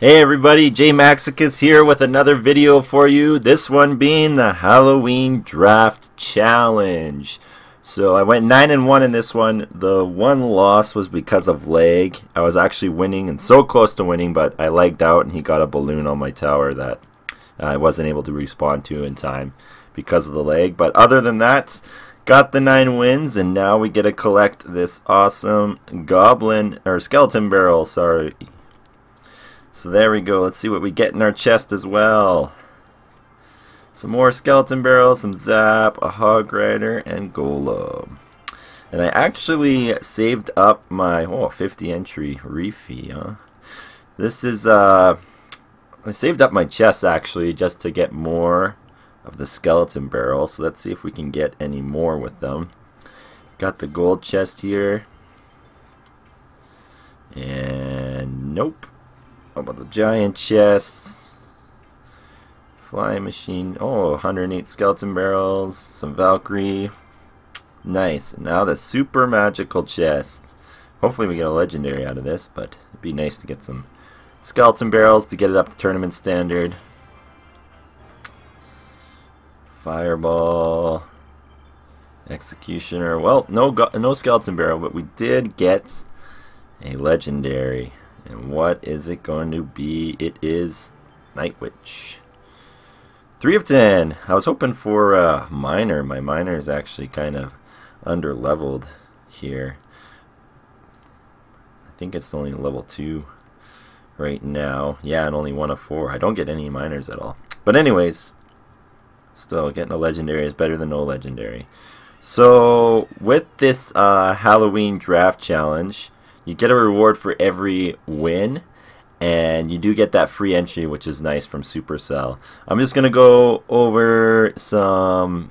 Hey everybody, JMAXICUS here with another video for you. This one being the Halloween Draft Challenge. So I went 9-1 in this one. The one loss was because of lag. I was actually winning and so close to winning, but I lagged out and he got a balloon on my tower that I wasn't able to respond to in time because of the lag. But other than that, got the 9 wins, and now we get to collect this awesome skeleton barrel, sorry. So there we go. Let's see what we get in our chest as well. Some more skeleton barrels, some zap, a hog rider, and golem. And I actually saved up my 50 entry refee. Huh? This is I saved up my chest actually just to get more of the skeleton barrel. So let's see if we can get any more with them. Got the gold chest here, and nope. How about the giant chests? Flying machine. Oh, 108 skeleton barrels. Some Valkyrie. Nice. And now the super magical chest. Hopefully we get a legendary out of this, but it'd be nice to get some skeleton barrels to get it up to tournament standard. Fireball. Executioner. Well, no skeleton barrel, but we did get a legendary. And what is it going to be? It is Night Witch. 3 of 10. I was hoping for a miner. My miner is actually kind of under leveled here. I think it's only level 2 right now. Yeah, and only 1 of 4. I don't get any miners at all. But anyways, still getting a legendary is better than no legendary. So with this Halloween draft challenge, you get a reward for every win, and you do get that free entry, which is nice, from Supercell. I'm just going to go over some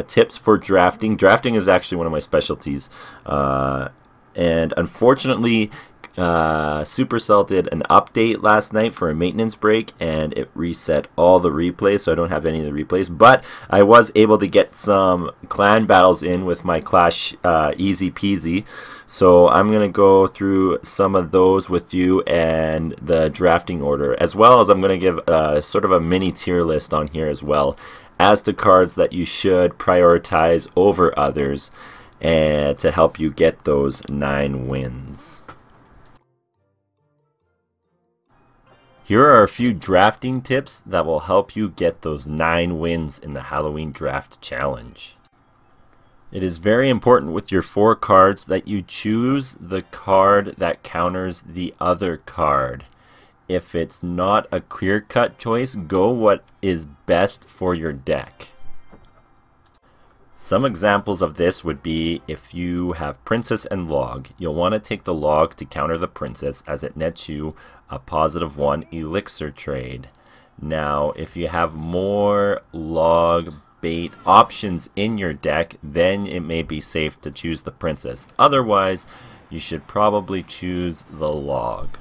tips for drafting. Drafting is actually one of my specialties, and unfortunately Supercell did an update last night for a maintenance break, and it reset all the replays, so I don't have any of the replays, but I was able to get some clan battles in with my Clash easy peasy. So I'm going to go through some of those with you and the drafting order, as well as I'm going to give sort of a mini tier list on here as well as to cards that you should prioritize over others, and to help you get those 9 wins. Here are a few drafting tips that will help you get those 9 wins in the Halloween Draft Challenge. It is very important with your 4 cards that you choose the card that counters the other card. If it's not a clear-cut choice, go what is best for your deck. Some examples of this would be if you have Princess and Log. You'll want to take the Log to counter the Princess, as it nets you a +1 elixir trade. Now, if you have more Log bait options in your deck, then it may be safe to choose the Princess. Otherwise, you should probably choose the Log.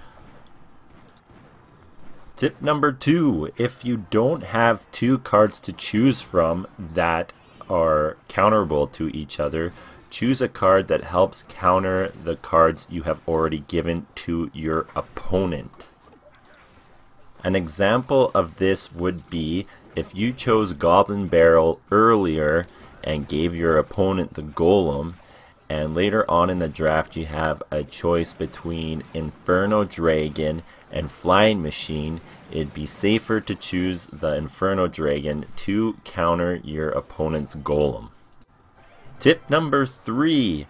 Tip number 2, if you don't have 2 cards to choose from that are counterable to each other, choose a card that helps counter the cards you have already given to your opponent. An example of this would be if you chose Goblin Barrel earlier and gave your opponent the Golem, and later on in the draft you have a choice between Inferno Dragon and Flying Machine, it'd be safer to choose the Inferno Dragon to counter your opponent's Golem. Tip number 3,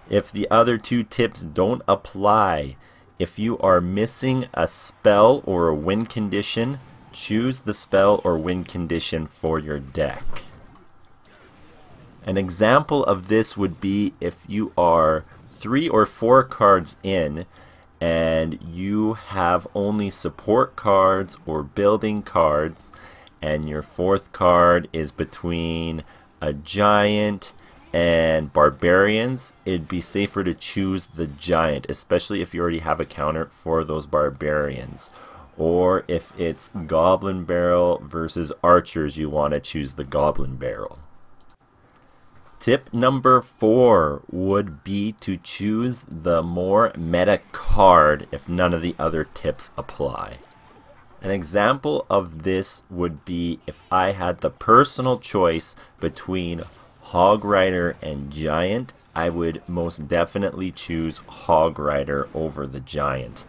if the other 2 tips don't apply, if you are missing a spell or a win condition, choose the spell or win condition for your deck. An example of this would be if you are 3 or 4 cards in and you have only support cards or building cards, and your 4th card is between a giant and barbarians, it'd be safer to choose the giant, especially if you already have a counter for those barbarians. Or if it's Goblin Barrel versus archers, you want to choose the Goblin Barrel. Tip number 4 would be to choose the more meta card if none of the other tips apply. An example of this would be if I had the personal choice between Hog Rider and Giant, I would most definitely choose Hog Rider over the Giant.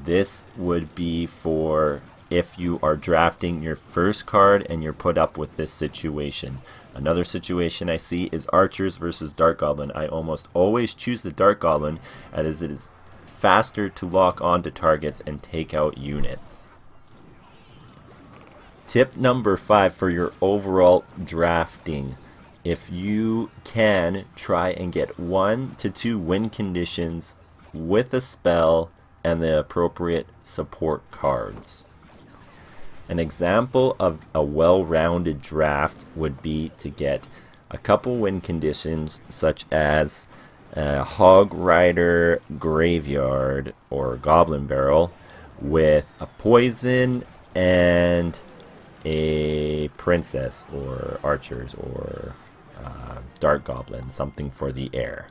This would be for if you are drafting your first card and you're put up with this situation. Another situation I see is Archers versus Dart Goblin. I almost always choose the Dart Goblin as it is faster to lock onto targets and take out units. Tip number 5 for your overall drafting. If you can, try and get 1 to 2 win conditions with a spell and the appropriate support cards. An example of a well-rounded draft would be to get a couple win conditions such as Hog Rider Graveyard or Goblin Barrel with a poison and a princess or archers or dart goblin, something for the air.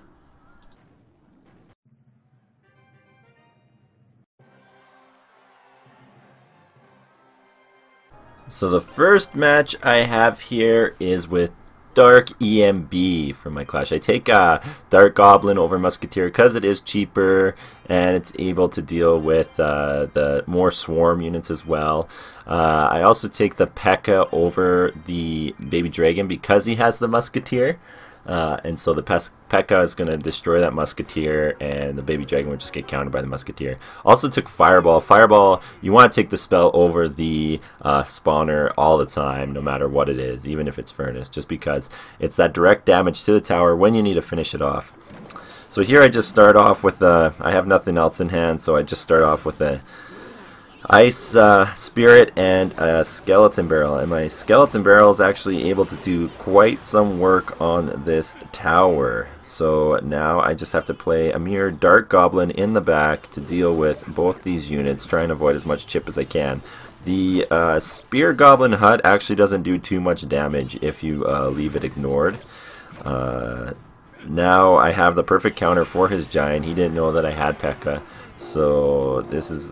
So the first match I have here is with Dark EMB for my Clash. I take Dart Goblin over Musketeer because it is cheaper and it's able to deal with the more swarm units as well. I also take the P.E.K.K.A. over the Baby Dragon because he has the Musketeer. And so the P.E.K.K.A. is going to destroy that Musketeer, and the Baby Dragon would just get countered by the Musketeer. Also took Fireball. Fireball, you want to take the spell over the spawner all the time, no matter what it is, even if it's Furnace, just because it's that direct damage to the tower when you need to finish it off. So here I just start off with I have nothing else in hand, so I just start off with a Ice Spirit and a Skeleton Barrel, and my Skeleton Barrel is actually able to do quite some work on this tower. So now I just have to play a mere Dart Goblin in the back to deal with both these units, trying to avoid as much chip as I can. The Spear Goblin hut actually doesn't do too much damage if you leave it ignored. Now I have the perfect counter for his Giant. He didn't know that I had P.E.K.K.A., so this is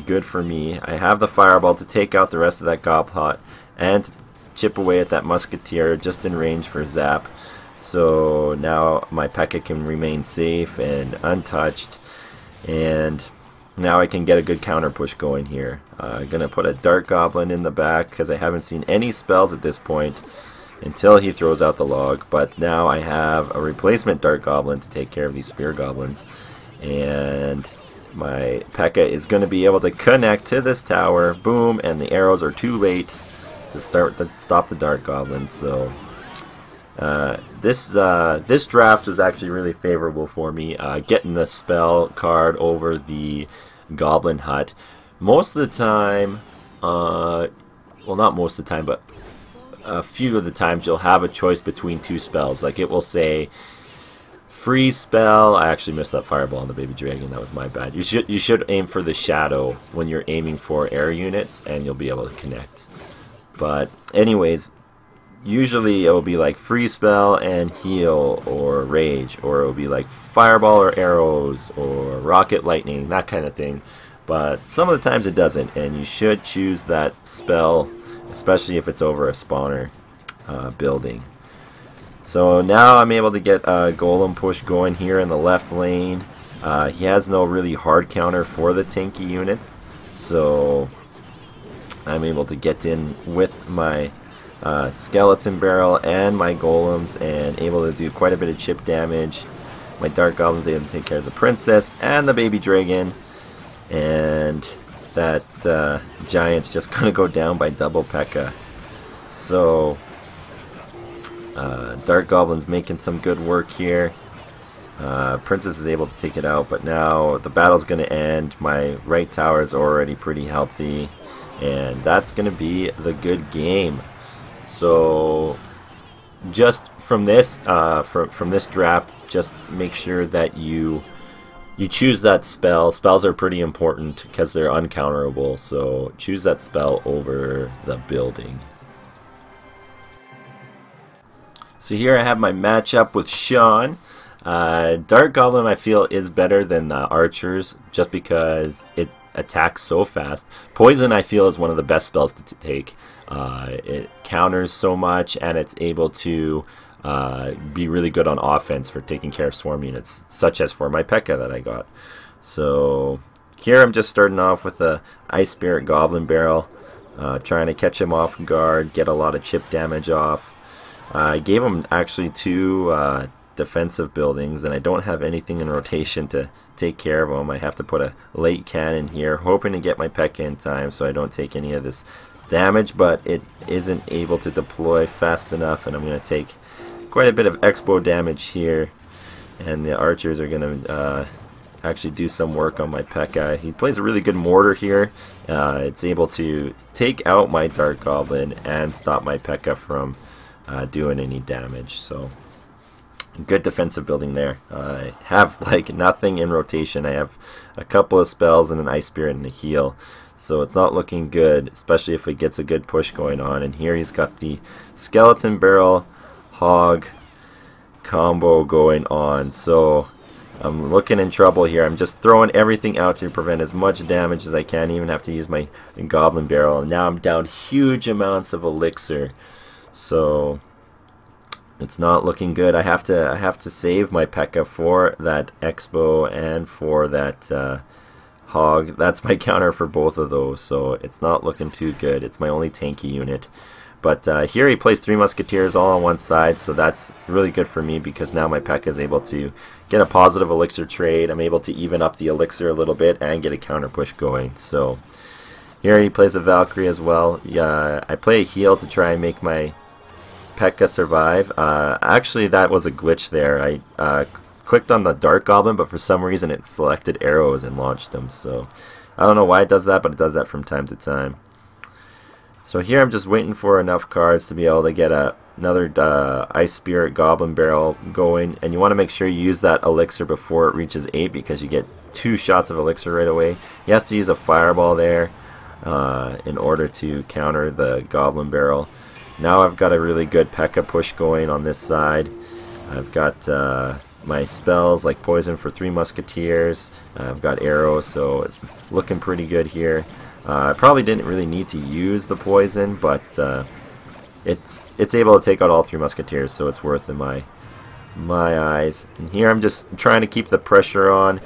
good for me. I have the Fireball to take out the rest of that Goblin and to chip away at that Musketeer just in range for Zap. So now my P.E.K.K.A. can remain safe and untouched, and now I can get a good counter push going here. I'm going to put a Dart Goblin in the back because I haven't seen any spells at this point until he throws out the log, but now I have a replacement Dart Goblin to take care of these Spear Goblins, and my P.E.K.K.A. is going to be able to connect to this tower, boom, and the arrows are too late to stop the Dart Goblin. So this draft was actually really favorable for me, getting the spell card over the Goblin Hut. Most of the time, well, not most of the time, but a few of the times you'll have a choice between two spells. Like it will say freeze spell. I actually missed that Fireball on the Baby Dragon. That was my bad. You should aim for the shadow when you're aiming for air units, and you'll be able to connect. But anyways, usually it will be like freeze spell and heal or rage, or it will be like Fireball or arrows or rocket lightning, that kind of thing. But some of the times it doesn't, and you should choose that spell, especially if it's over a spawner building. So now I'm able to get a Golem push going here in the left lane. He has no really hard counter for the tanky units, so I'm able to get in with my Skeleton Barrel and my Golems and able to do quite a bit of chip damage. My Dart Goblin's able to take care of the Princess and the Baby Dragon, and that Giant's just going to go down by double P.E.K.K.A. So Dart Goblin's making some good work here. Princess is able to take it out, but now the battle's going to end. My right tower is already pretty healthy, and that's going to be the good game. So just from this from this draft, just make sure that you choose that spell. Spells are pretty important because they're uncounterable, so choose that spell over the building. So here I have my matchup with Sean. Dart Goblin I feel is better than the Archers, just because attack so fast. Poison, I feel, is one of the best spells to take. It counters so much, and it's able to be really good on offense for taking care of swarm units, such as for my P.E.K.K.A. that I got. So here I'm just starting off with the Ice Spirit Goblin Barrel, trying to catch him off guard, get a lot of chip damage off. I gave him actually 2 defensive buildings, and I don't have anything in rotation to take care of them. I have to put a late cannon here, hoping to get my P.E.K.K.A. in time so I don't take any of this damage, but it isn't able to deploy fast enough, and I'm going to take quite a bit of expo damage here, and the archers are going to actually do some work on my P.E.K.K.A. He plays a really good mortar here. It's able to take out my Dark Goblin and stop my P.E.K.K.A. from doing any damage. So good defensive building there. I have like nothing in rotation. I have a couple of spells and an Ice Spirit and a heal. So it's not looking good, especially if it gets a good push going on. And here he's got the Skeleton Barrel Hog combo going on. So I'm looking in trouble here. I'm just throwing everything out to prevent as much damage as I can. Even have to use my Goblin Barrel. And now I'm down huge amounts of elixir. So it's not looking good. I have to save my P.E.K.K.A. for that Expo and for that Hog. That's my counter for both of those, so it's not looking too good. It's my only tanky unit. But here he plays 3 Musketeers all on one side, so that's really good for me because now my P.E.K.K.A. is able to get a positive elixir trade. I'm able to even up the elixir a little bit and get a counter push going. So here he plays a Valkyrie as well. Yeah, I play a heal to try and make my P.E.K.K.A. survive. Actually, that was a glitch there. I clicked on the Dark Goblin, but for some reason it selected arrows and launched them. So I don't know why it does that, but it does that from time to time. So here I'm just waiting for enough cards to be able to get another Ice Spirit Goblin Barrel going. And you want to make sure you use that elixir before it reaches 8 because you get 2 shots of elixir right away. He has to use a fireball there in order to counter the Goblin Barrel. Now I've got a really good P.E.K.K.A. push going on this side. I've got my spells like Poison for 3 Musketeers. I've got arrows, so it's looking pretty good here. I probably didn't really need to use the Poison, but it's able to take out all 3 Musketeers, so it's worth in my eyes. And here I'm just trying to keep the pressure on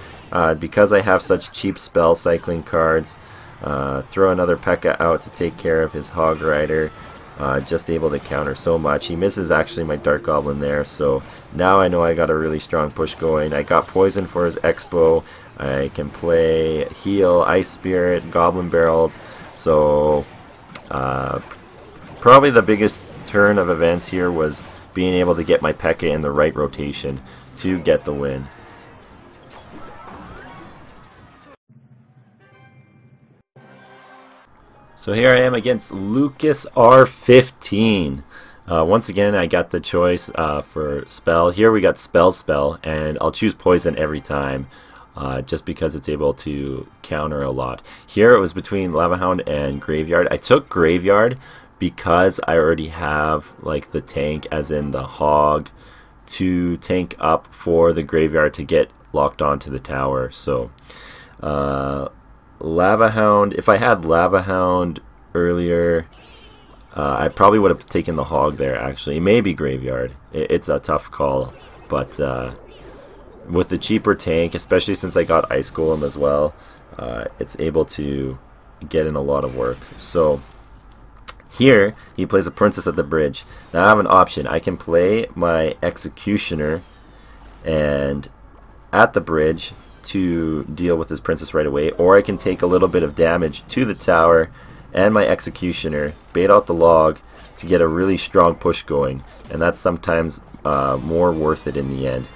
because I have such cheap spell cycling cards. Throw another P.E.K.K.A. out to take care of his Hog Rider. Just able to counter so much. He misses actually my Dark Goblin there, so now I know I got a really strong push going. I got Poison for his Expo. I can play Heal, Ice Spirit, Goblin Barrels. So probably the biggest turn of events here was being able to get my P.E.K.K.A. in the right rotation to get the win. So here I am against Lucas R15. Once again, I got the choice for spell. Here we got spell, and I'll choose Poison every time just because it's able to counter a lot. Here it was between Lava Hound and Graveyard. I took Graveyard because I already have like the tank, as in the Hog, to tank up for the Graveyard to get locked onto the tower. So Lava Hound, if I had Lava Hound earlier, I probably would have taken the Hog there actually. Maybe Graveyard. It's a tough call, but with the cheaper tank, especially since I got Ice Golem as well, it's able to get in a lot of work. So here he plays a Princess at the Bridge. Now I have an option. I can play my Executioner and at the bridge to deal with this Princess right away, or I can take a little bit of damage to the tower and my Executioner, bait out the log to get a really strong push going, and that's sometimes more worth it in the end.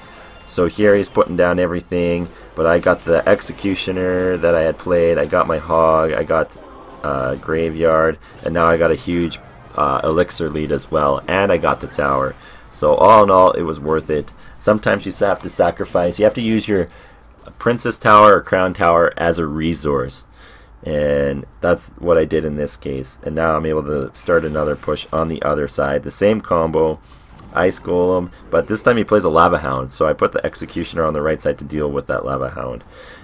So here he's putting down everything, but I got the Executioner that I had played, I got my Hog, I got Graveyard, and now I got a huge elixir lead as well, and I got the tower. So all in all, it was worth it. Sometimes you have to sacrifice. You have to use your Princess Tower or Crown Tower as a resource, and that's what I did in this case. And now I'm able to start another push on the other side. The same combo, Ice Golem, but this time he plays a Lava Hound, so I put the Executioner on the right side to deal with that Lava Hound.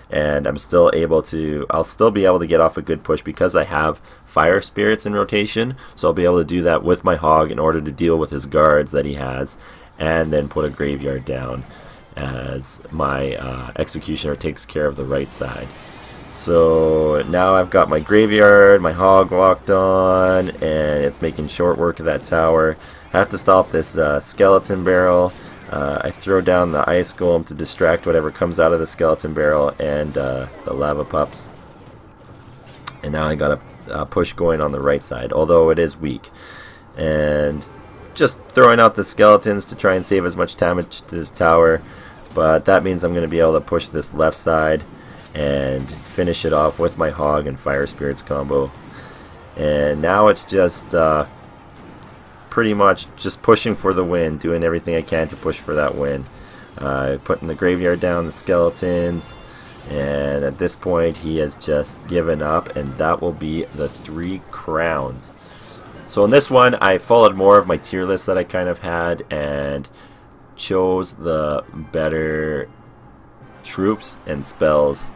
And I'm still able to, I'll still be able to get off a good push because I have Fire Spirits in rotation, so I'll be able to do that with my Hog in order to deal with his guards that he has, and then put a Graveyard down as my Executioner takes care of the right side. So now I've got my Graveyard, my Hog locked on, and it's making short work of that tower. I have to stop this Skeleton Barrel. I throw down the Ice Golem to distract whatever comes out of the Skeleton Barrel and the Lava Pups. And now I got a push going on the right side, although it is weak. And just throwing out the Skeletons to try and save as much damage to this tower. But that means I'm going to be able to push this left side and finish it off with my Hog and Fire Spirits combo. And now it's just pretty much just pushing for the win, doing everything I can to push for that win. Putting the Graveyard down, the Skeletons, and at this point he has just given up, and that will be the 3 crowns. So in this one I followed more of my tier list that I kind of had and chose the better troops and spells,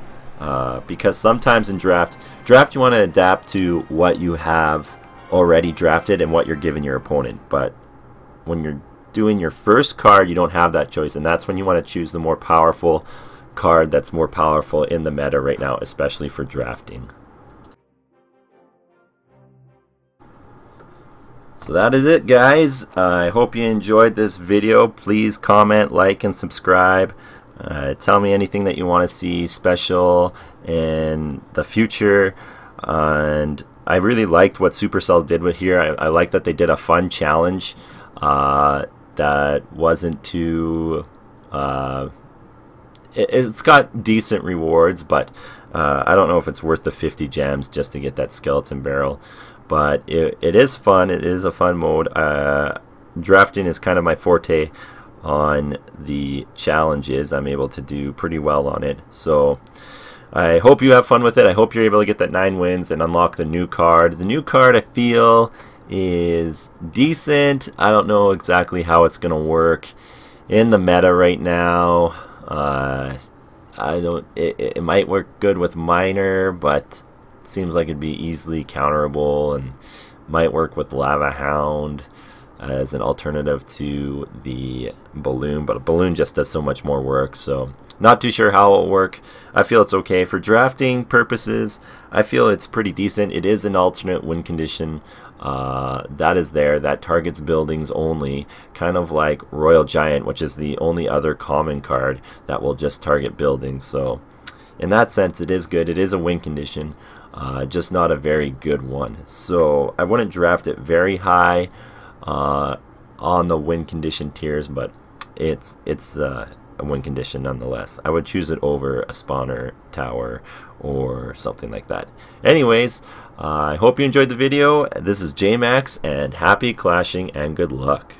because sometimes in draft you want to adapt to what you have already drafted and what you're giving your opponent, but when you're doing your first card you don't have that choice, and that's when you want to choose the more powerful card that's more powerful in the meta right now, especially for drafting. So that is it, guys. I hope you enjoyed this video. Please comment, like, and subscribe. Tell me anything that you want to see special in the future. And I really liked what Supercell did with here. I like that they did a fun challenge that wasn't too... it's got decent rewards, but I don't know if it's worth the 50 gems just to get that Skeleton Barrel. But it is fun. It is a fun mode. Drafting is kind of my forte on the challenges. I'm able to do pretty well on it. So I hope you have fun with it. I hope you're able to get that 9 wins and unlock the new card. The new card, I feel, is decent. I don't know exactly how it's going to work in the meta right now. It might work good with Miner, but it seems like it'd be easily counterable, and might work with Lava Hound as an alternative to the Balloon, but a Balloon just does so much more work, so not too sure how it'll work. I feel it's okay for drafting purposes. I feel it's pretty decent. It is an alternate win condition that is there, that targets buildings only, kind of like Royal Giant, which is the only other common card that will just target buildings. So in that sense it is good. It is a win condition, just not a very good one. So I wouldn't draft it very high on the win condition tiers, but it's a win condition nonetheless. I would choose it over a spawner tower or something like that. Anyways, I hope you enjoyed the video. This is JMax, and happy clashing and good luck.